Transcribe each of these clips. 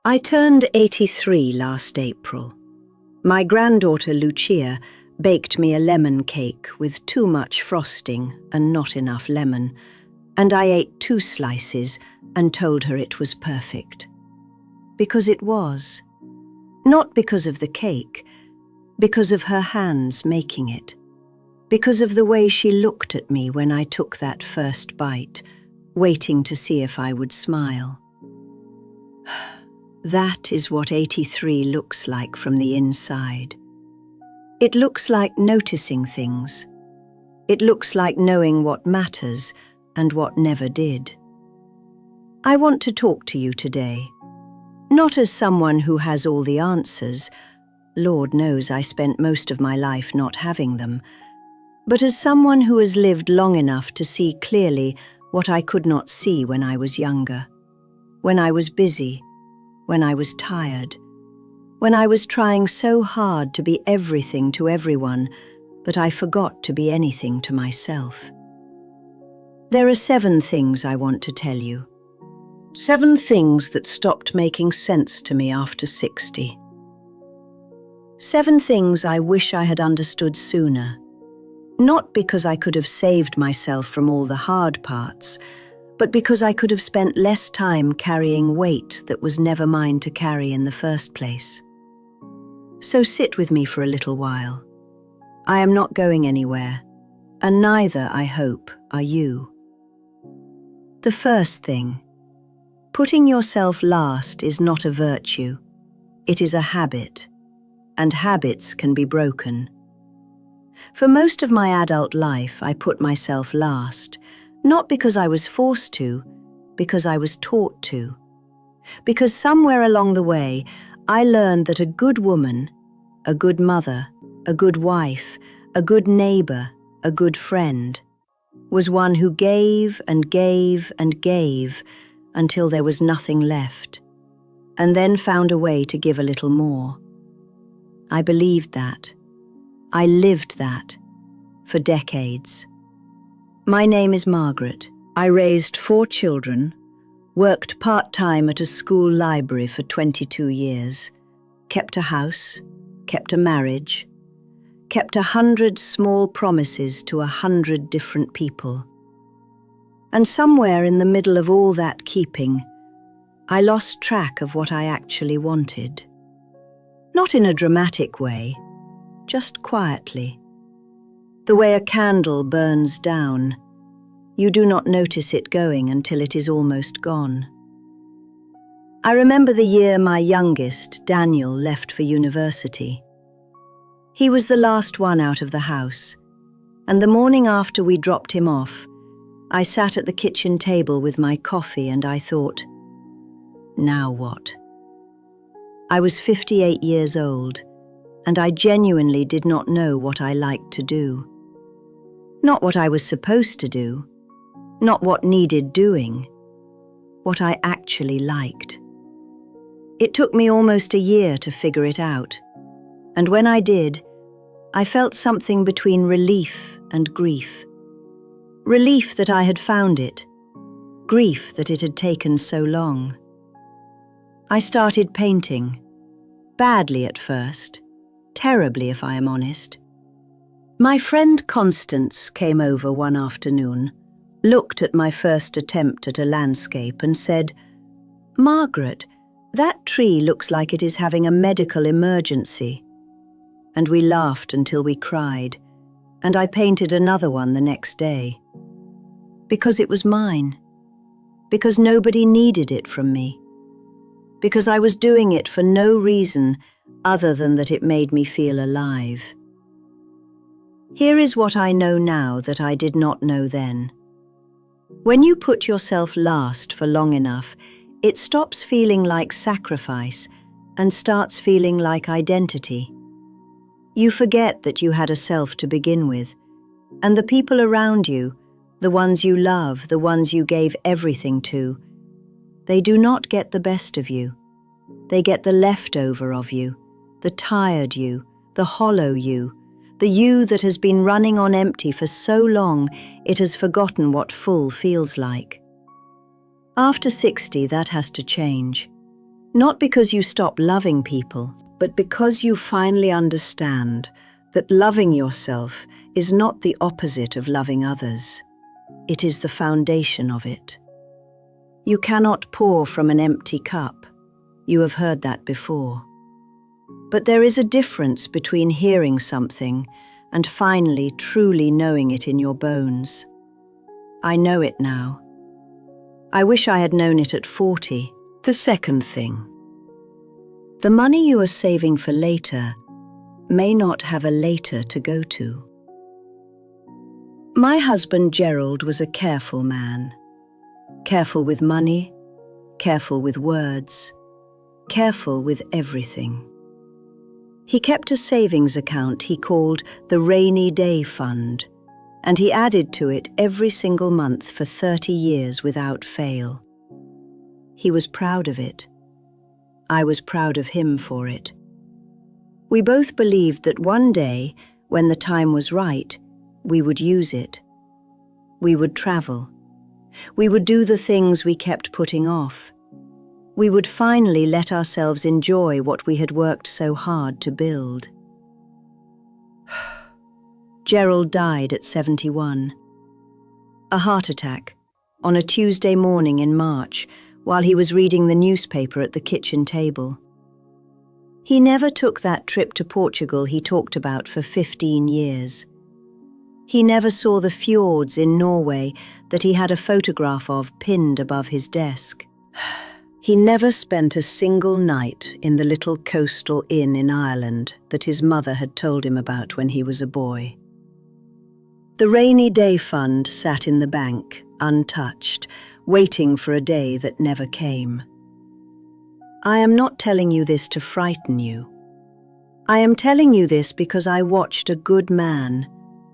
I turned 83 last April. My granddaughter Lucia baked me a lemon cake with too much frosting and not enough lemon, and I ate 2 slices and told her it was perfect. Because it was. Not because of the cake, because of her hands making it. Because of the way she looked at me when I took that first bite, waiting to see if I would smile. That is what 83 looks like from the inside. It looks like noticing things. It looks like knowing what matters and what never did. I want to talk to you today, not as someone who has all the answers. Lord knows I spent most of my life not having them, but as someone who has lived long enough to see clearly what I could not see when I was younger, when I was busy, when I was tired, when I was trying so hard to be everything to everyone, but I forgot to be anything to myself. There are 7 things I want to tell you. 7 things that stopped making sense to me after 60. 7 things I wish I had understood sooner. Not because I could have saved myself from all the hard parts, but because I could have spent less time carrying weight that was never mine to carry in the first place. So sit with me for a little while. I am not going anywhere, and neither, I hope, are you. The first thing. Putting yourself last is not a virtue. It is a habit, and habits can be broken. For most of my adult life, I put myself last, not because I was forced to, because I was taught to. Because somewhere along the way, I learned that a good woman, a good mother, a good wife, a good neighbor, a good friend, was one who gave and gave and gave until there was nothing left, and then found a way to give a little more. I believed that. I lived that for decades. My name is Margaret. I raised 4 children, worked part-time at a school library for 22 years, kept a house, kept a marriage, kept 100 small promises to 100 different people. And somewhere in the middle of all that keeping, I lost track of what I actually wanted. Not in a dramatic way, just quietly. The way a candle burns down. You do not notice it going until it is almost gone. I remember the year my youngest, Daniel, left for university. He was the last one out of the house, and the morning after we dropped him off, I sat at the kitchen table with my coffee and I thought, now what? I was 58 years old, and I genuinely did not know what I liked to do. Not what I was supposed to do, not what needed doing, what I actually liked. It took me almost a year to figure it out, and when I did, I felt something between relief and grief. Relief that I had found it, grief that it had taken so long. I started painting, badly at first, terribly if I am honest. My friend Constance came over one afternoon, looked at my first attempt at a landscape and said, "Margaret, that tree looks like it is having a medical emergency." And we laughed until we cried, and I painted another one the next day. Because it was mine. Because nobody needed it from me. Because I was doing it for no reason other than that it made me feel alive. Here is what I know now that I did not know then. When you put yourself last for long enough, it stops feeling like sacrifice and starts feeling like identity. You forget that you had a self to begin with, and the people around you, the ones you love, the ones you gave everything to, they do not get the best of you. They get the leftover of you, the tired you, the hollow you, the you that has been running on empty for so long it has forgotten what full feels like. After 60, that has to change. Not because you stop loving people, but because you finally understand that loving yourself is not the opposite of loving others. It is the foundation of it. You cannot pour from an empty cup. You have heard that before. But there is a difference between hearing something and finally truly knowing it in your bones. I know it now. I wish I had known it at 40. The second thing. The money you are saving for later may not have a later to go to. My husband Gerald was a careful man. Careful with money, careful with words, careful with everything. He kept a savings account he called the Rainy Day Fund, and he added to it every single month for 30 years without fail. He was proud of it. I was proud of him for it. We both believed that one day, when the time was right, we would use it. We would travel. We would do the things we kept putting off. We would finally let ourselves enjoy what we had worked so hard to build. Gerald died at 71. A heart attack, on a Tuesday morning in March, while he was reading the newspaper at the kitchen table. He never took that trip to Portugal he talked about for 15 years. He never saw the fjords in Norway that he had a photograph of pinned above his desk. He never spent a single night in the little coastal inn in Ireland that his mother had told him about when he was a boy. The Rainy Day Fund sat in the bank, untouched, waiting for a day that never came. I am not telling you this to frighten you. I am telling you this because I watched a good man,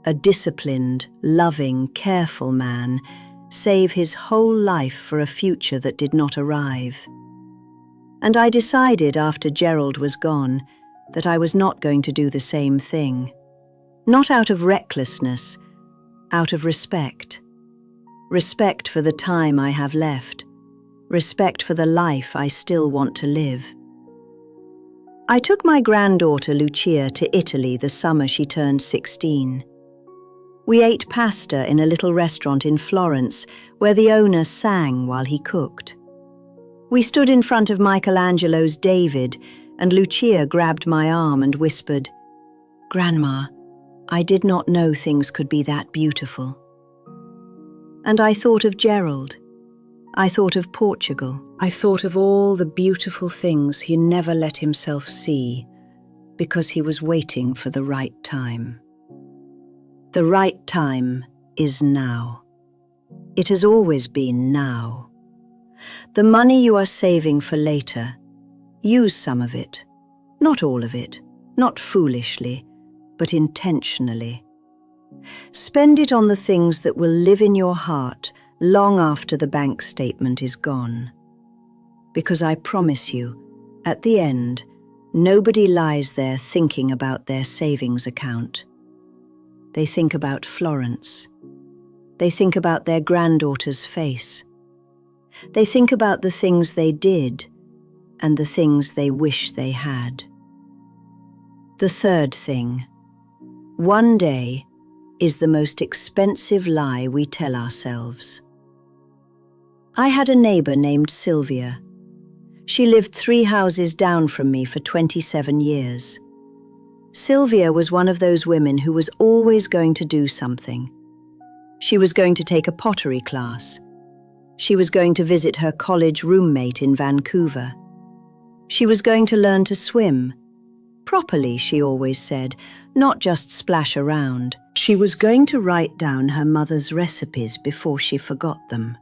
a disciplined, loving, careful man, save his whole life for a future that did not arrive. And I decided after Gerald was gone that I was not going to do the same thing. Not out of recklessness, out of respect. Respect for the time I have left. Respect for the life I still want to live. I took my granddaughter Lucia to Italy the summer she turned 16. We ate pasta in a little restaurant in Florence where the owner sang while he cooked. We stood in front of Michelangelo's David and Lucia grabbed my arm and whispered, "Grandma, I did not know things could be that beautiful." And I thought of Gerald. I thought of Portugal. I thought of all the beautiful things he never let himself see because he was waiting for the right time. The right time is now. It has always been now. The money you are saving for later, use some of it, not all of it, not foolishly, but intentionally. Spend it on the things that will live in your heart long after the bank statement is gone. Because I promise you, at the end, nobody lies there thinking about their savings account. They think about Florence. They think about their granddaughter's face. They think about the things they did and the things they wish they had. The third thing, one day is the most expensive lie we tell ourselves. I had a neighbor named Sylvia. She lived 3 houses down from me for 27 years. Sylvia was one of those women who was always going to do something. She was going to take a pottery class. She was going to visit her college roommate in Vancouver. She was going to learn to swim. Properly, she always said, not just splash around. She was going to write down her mother's recipes before she forgot them.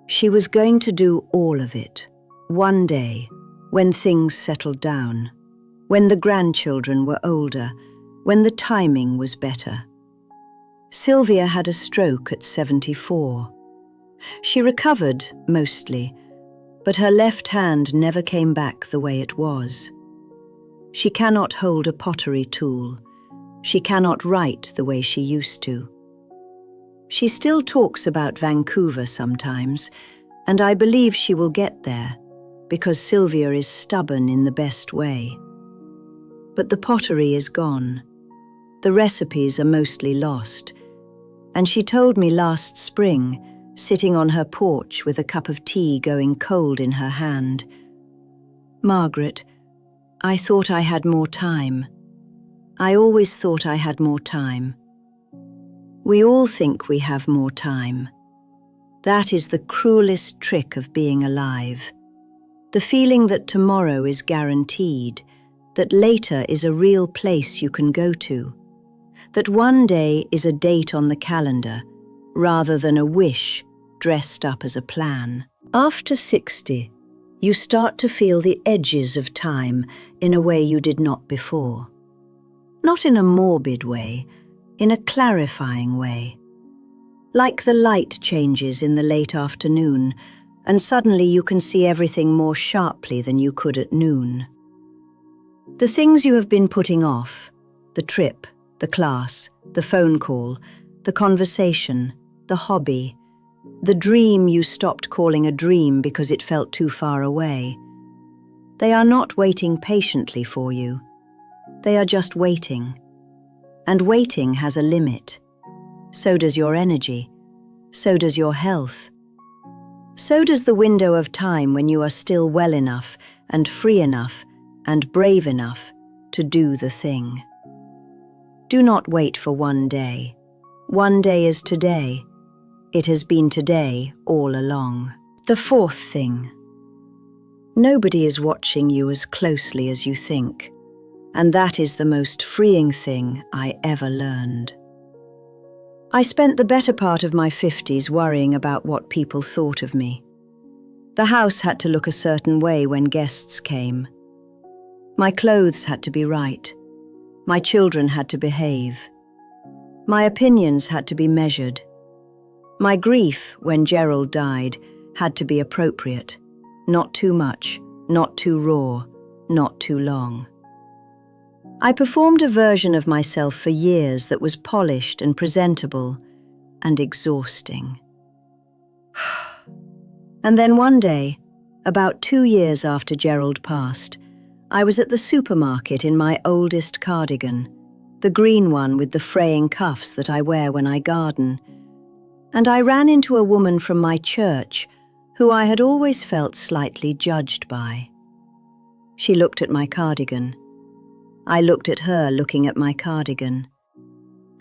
She was going to do all of it. One day, when things settled down, when the grandchildren were older, when the timing was better. Sylvia had a stroke at 74. She recovered, mostly, but her left hand never came back the way it was. She cannot hold a pottery tool. She cannot write the way she used to. She still talks about Vancouver sometimes, and I believe she will get there, because Sylvia is stubborn in the best way. But the pottery is gone. The recipes are mostly lost. And she told me last spring, sitting on her porch with a cup of tea going cold in her hand, "Margaret, I thought I had more time. I always thought I had more time." We all think we have more time. That is the cruelest trick of being alive. The feeling that tomorrow is guaranteed, that later is a real place you can go to, that one day is a date on the calendar rather than a wish dressed up as a plan. After 60, you start to feel the edges of time in a way you did not before. Not in a morbid way, in a clarifying way. Like the light changes in the late afternoon, and suddenly you can see everything more sharply than you could at noon. The things you have been putting off, the trip, the class, the phone call, the conversation, the hobby, the dream you stopped calling a dream because it felt too far away. They are not waiting patiently for you. They are just waiting. And waiting has a limit. So does your energy. So does your health. So does the window of time when you are still well enough and free enough and brave enough to do the thing. Do not wait for one day. One day is today. It has been today all along. The fourth thing. Nobody is watching you as closely as you think, and that is the most freeing thing I ever learned. I spent the better part of my 50s worrying about what people thought of me. The house had to look a certain way when guests came. My clothes had to be right. My children had to behave. My opinions had to be measured. My grief, when Gerald died, had to be appropriate. Not too much, not too raw, not too long. I performed a version of myself for years that was polished and presentable and exhausting. And then one day, about 2 years after Gerald passed, I was at the supermarket in my oldest cardigan, the green one with the fraying cuffs that I wear when I garden, and I ran into a woman from my church who I had always felt slightly judged by. She looked at my cardigan. I looked at her looking at my cardigan,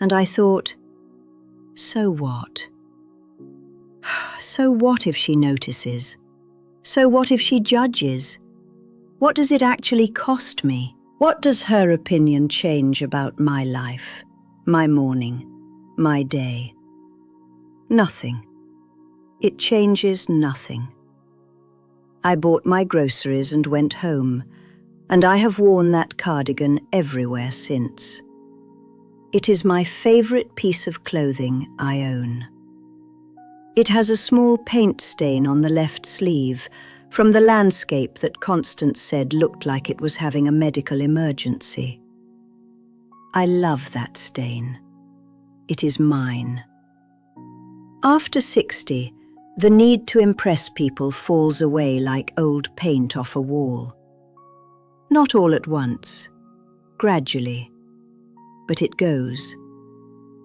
and I thought, so what? So what if she notices? So what if she judges? What does it actually cost me? What does her opinion change about my life, my morning, my day? Nothing. It changes nothing. I bought my groceries and went home, and I have worn that cardigan everywhere since. It is my favorite piece of clothing I own. It has a small paint stain on the left sleeve from the landscape that Constance said looked like it was having a medical emergency. I love that stain. It is mine. After 60, the need to impress people falls away like old paint off a wall. Not all at once, gradually, but it goes.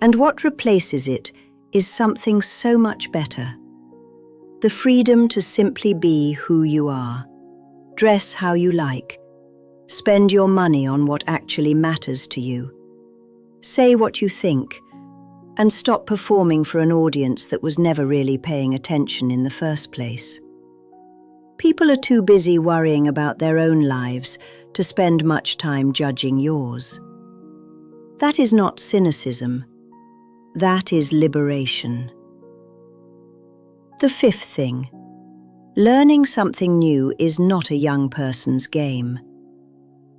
And what replaces it is something so much better. The freedom to simply be who you are, dress how you like, spend your money on what actually matters to you, say what you think, and stop performing for an audience that was never really paying attention in the first place. People are too busy worrying about their own lives to spend much time judging yours. That is not cynicism. That is liberation. The fifth thing. Learning something new is not a young person's game.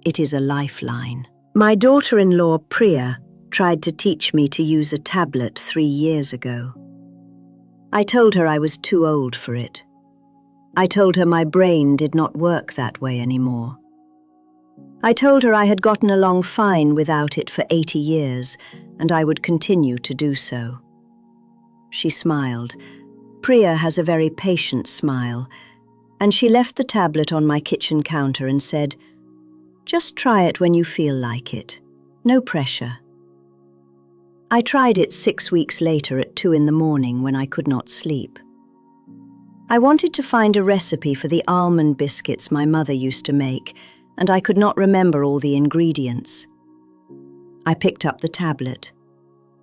It is a lifeline. My daughter-in-law, Priya, tried to teach me to use a tablet 3 years ago. I told her I was too old for it. I told her my brain did not work that way anymore. I told her I had gotten along fine without it for 80 years, and I would continue to do so. She smiled. Priya has a very patient smile, and she left the tablet on my kitchen counter and said, "Just try it when you feel like it. No pressure." I tried it 6 weeks later at 2 in the morning when I could not sleep. I wanted to find a recipe for the almond biscuits my mother used to make, and I could not remember all the ingredients. I picked up the tablet.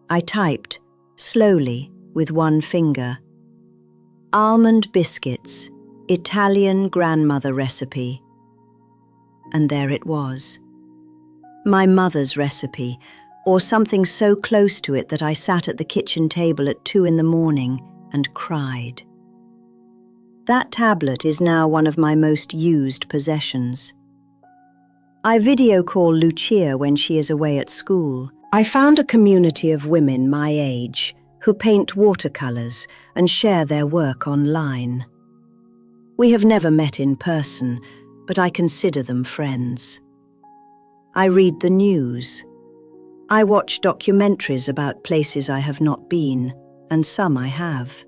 I typed, slowly, with one finger, "Almond biscuits, Italian grandmother recipe." And there it was. My mother's recipe, or something so close to it that I sat at the kitchen table at 2 in the morning and cried. That tablet is now one of my most used possessions. I video call Lucia when she is away at school. I found a community of women my age who paint watercolors and share their work online. We have never met in person, but I consider them friends. I read the news. I watch documentaries about places I have not been, and some I have.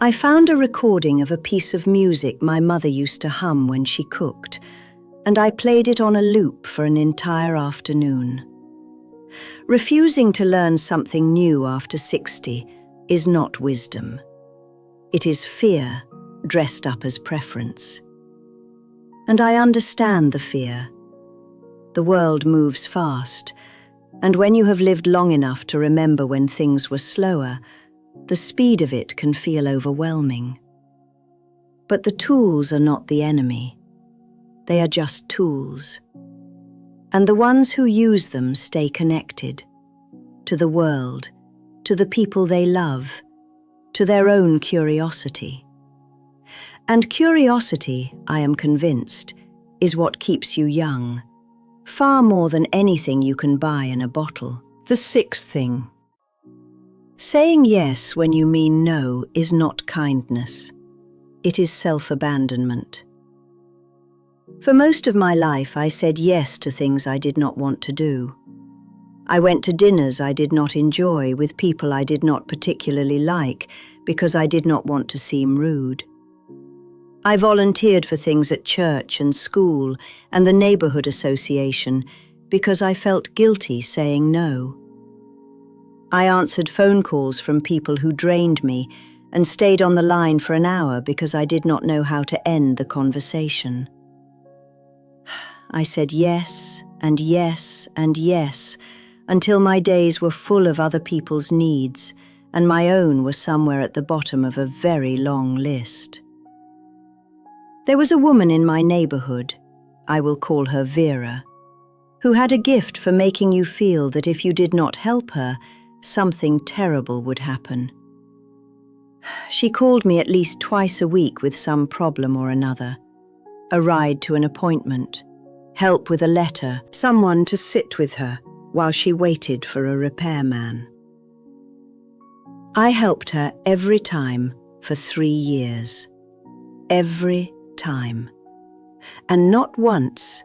I found a recording of a piece of music my mother used to hum when she cooked, and I played it on a loop for an entire afternoon. Refusing to learn something new after 60 is not wisdom. It is fear dressed up as preference. And I understand the fear. The world moves fast, and when you have lived long enough to remember when things were slower, the speed of it can feel overwhelming. But the tools are not the enemy. They are just tools. And the ones who use them stay connected to the world, to the people they love, to their own curiosity. And curiosity, I am convinced, is what keeps you young, far more than anything you can buy in a bottle. The sixth thing. Saying yes when you mean no is not kindness. It is self-abandonment. For most of my life, I said yes to things I did not want to do. I went to dinners I did not enjoy with people I did not particularly like because I did not want to seem rude. I volunteered for things at church and school and the neighborhood association because I felt guilty saying no. I answered phone calls from people who drained me and stayed on the line for an hour because I did not know how to end the conversation. I said yes and yes and yes until my days were full of other people's needs and my own were somewhere at the bottom of a very long list. There was a woman in my neighborhood, I will call her Vera, who had a gift for making you feel that if you did not help her, something terrible would happen. She called me at least twice a week with some problem or another. A ride to an appointment, help with a letter, someone to sit with her while she waited for a repairman. I helped her every time for 3 years. Every time. And not once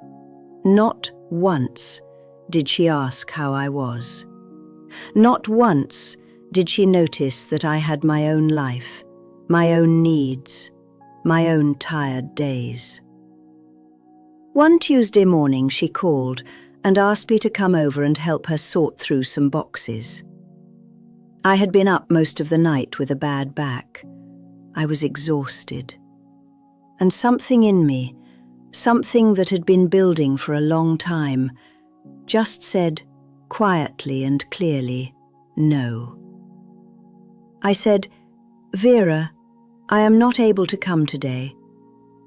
did she ask how I was. Not once did she notice that I had my own life, my own needs, my own tired days. One Tuesday morning she called and asked me to come over and help her sort through some boxes. I had been up most of the night with a bad back. I was exhausted. And something in me, something that had been building for a long time, just said, quietly and clearly, no. I said, "Vera, I am not able to come today.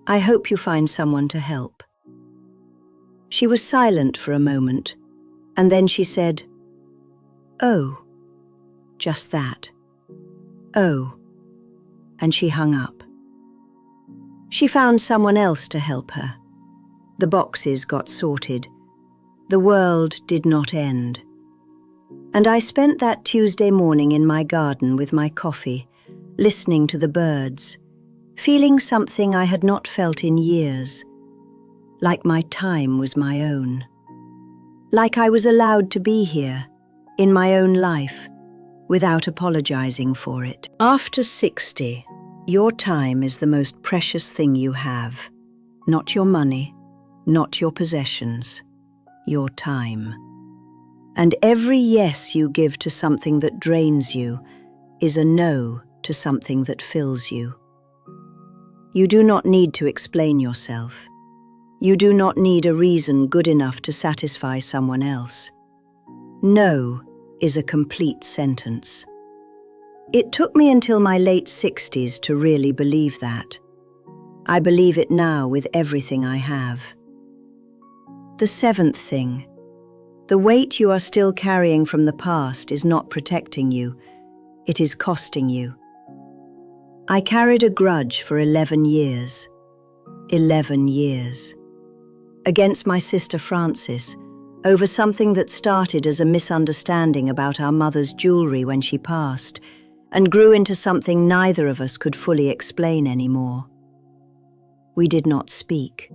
I hope you find someone to help." She was silent for a moment, and then she said, "Oh," just that. "Oh," and she hung up. She found someone else to help her. The boxes got sorted. The world did not end. And I spent that Tuesday morning in my garden with my coffee, listening to the birds, feeling something I had not felt in years, like my time was my own. Like I was allowed to be here, in my own life, without apologizing for it. After 60, Your time is the most precious thing you have. Not your money, not your possessions, your time. And every yes you give to something that drains you is a no to something that fills you. You do not need to explain yourself. You do not need a reason good enough to satisfy someone else. No is a complete sentence. It took me until my late 60s to really believe that. I believe it now with everything I have. The seventh thing. The weight you are still carrying from the past is not protecting you, it is costing you. I carried a grudge for 11 years. 11 years. Against my sister Frances, over something that started as a misunderstanding about our mother's jewelry when she passed, and grew into something neither of us could fully explain anymore. We did not speak.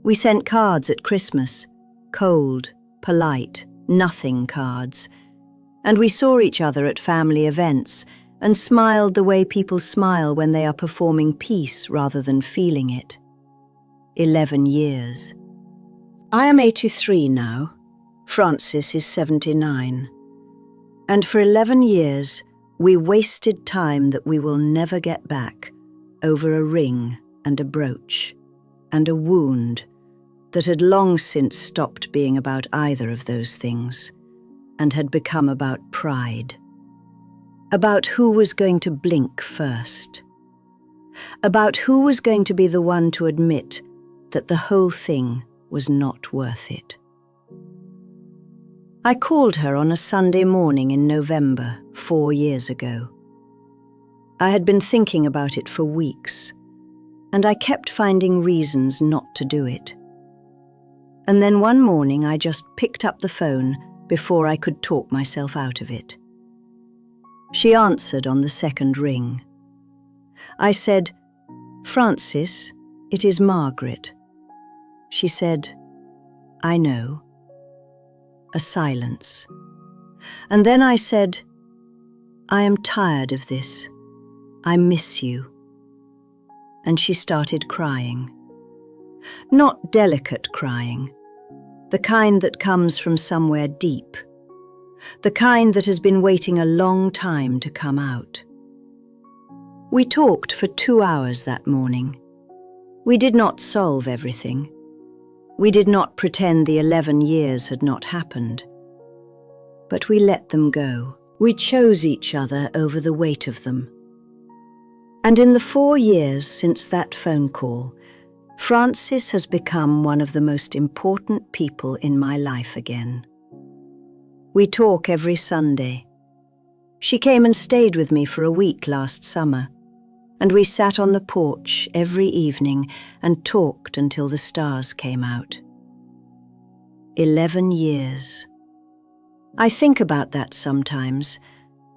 We sent cards at Christmas, cold, polite, nothing cards, and we saw each other at family events and smiled the way people smile when they are performing peace rather than feeling it. 11 years. I am 83 now. Frances is 79. And for 11 years, we wasted time that we will never get back over a ring and a brooch and a wound that had long since stopped being about either of those things and had become about pride. About who was going to blink first. About who was going to be the one to admit that the whole thing was not worth it. I called her on a Sunday morning in November 4 years ago. I had been thinking about it for weeks, and I kept finding reasons not to do it. And then one morning I just picked up the phone before I could talk myself out of it. She answered on the second ring. I said, "Frances, it is Margaret." She said, "I know." A silence. And then I said, "I am tired of this. I miss you." And she started crying. Not delicate crying, the kind that comes from somewhere deep, the kind that has been waiting a long time to come out. We talked for 2 hours that morning. We did not solve everything. We did not pretend the 11 years had not happened. But we let them go. We chose each other over the weight of them. And in the 4 years since that phone call, Frances has become one of the most important people in my life again. We talk every Sunday. She came and stayed with me for a week last summer, and we sat on the porch every evening and talked until the stars came out. 11 years. I think about that sometimes,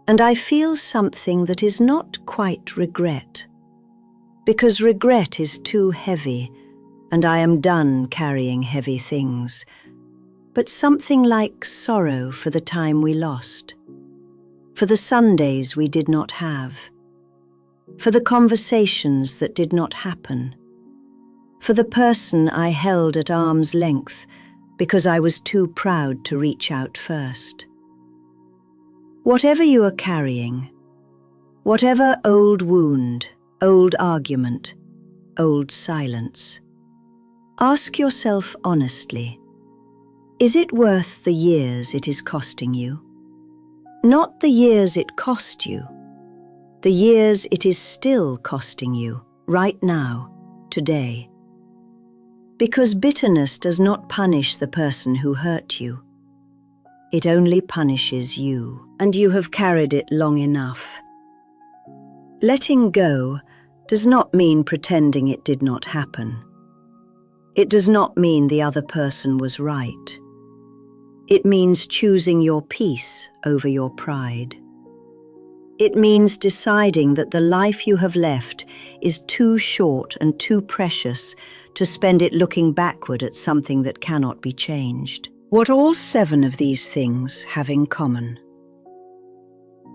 and I feel something that is not quite regret, because regret is too heavy, and I am done carrying heavy things, but something like sorrow for the time we lost, for the Sundays we did not have, for the conversations that did not happen, for the person I held at arm's length because I was too proud to reach out first. Whatever you are carrying, whatever old wound, old argument, old silence, ask yourself honestly, is it worth the years it is costing you? Not the years it cost you, the years it is still costing you, right now, today. Because bitterness does not punish the person who hurt you. It only punishes you, and you have carried it long enough. Letting go does not mean pretending it did not happen. It does not mean the other person was right. It means choosing your peace over your pride. It means deciding that the life you have left is too short and too precious to spend it looking backward at something that cannot be changed. What all 7 of these things have in common?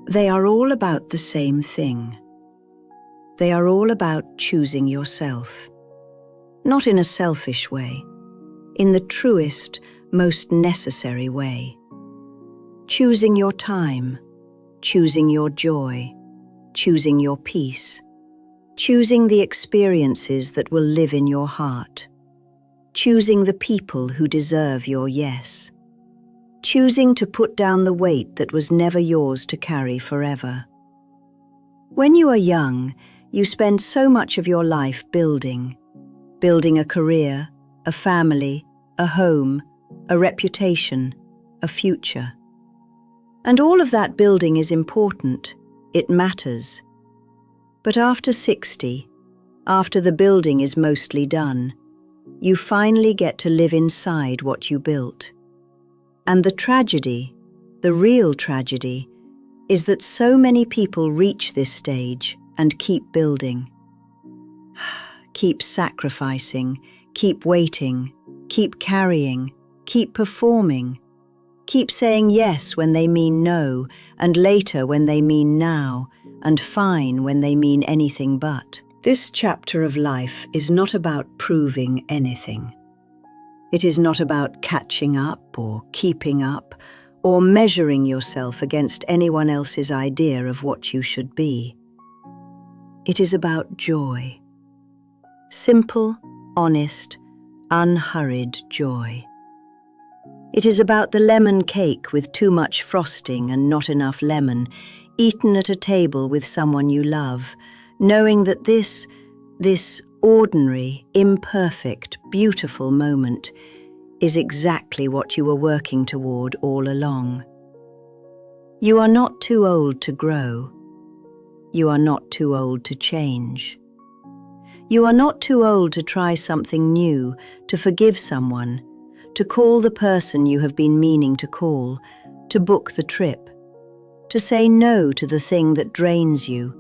They are all about the same thing. They are all about choosing yourself. Not in a selfish way, in the truest, most necessary way. Choosing your time, choosing your joy, choosing your peace, choosing the experiences that will live in your heart, choosing the people who deserve your yes, choosing to put down the weight that was never yours to carry forever. When you are young, you spend so much of your life building a career, a family, a home, a reputation, a future. And all of that building is important, it matters. But after 60, after the building is mostly done, you finally get to live inside what you built. And the tragedy, the real tragedy, is that so many people reach this stage and keep building. Keep sacrificing, keep waiting, keep carrying, keep performing, keep saying yes when they mean no, and later when they mean now, and fine when they mean anything but. This chapter of life is not about proving anything. It is not about catching up or keeping up or measuring yourself against anyone else's idea of what you should be. It is about joy. Simple, honest, unhurried joy. It is about the lemon cake with too much frosting and not enough lemon, eaten at a table with someone you love, knowing that this ordinary, imperfect, beautiful moment is exactly what you were working toward all along. You are not too old to grow. You are not too old to change. You are not too old to try something new, to forgive someone, to call the person you have been meaning to call, to book the trip, to say no to the thing that drains you,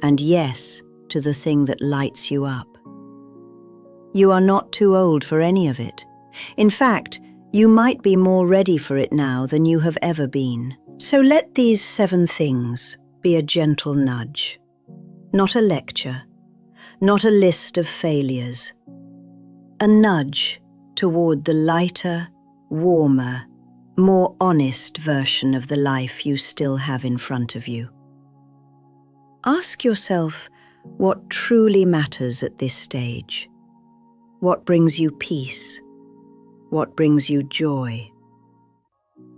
and yes to the thing that lights you up. You are not too old for any of it. In fact, you might be more ready for it now than you have ever been. So let these 7 things be a gentle nudge, not a lecture, not a list of failures. A nudge toward the lighter, warmer, more honest version of the life you still have in front of you. Ask yourself what truly matters at this stage. What brings you peace? What brings you joy?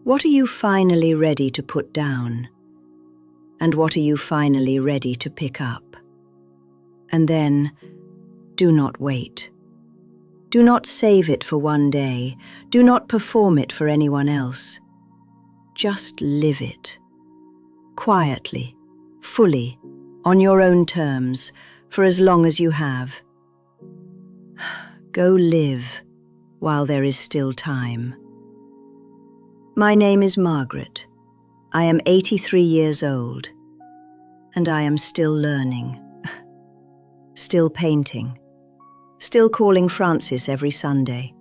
What are you finally ready to put down? And what are you finally ready to pick up? And then, do not wait. Do not save it for one day. Do not perform it for anyone else. Just live it. Quietly, fully, on your own terms, for as long as you have. Go live while there is still time. My name is Margaret. I am 83 years old, and I am still learning, still painting, still calling Francis every Sunday,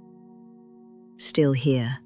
still here.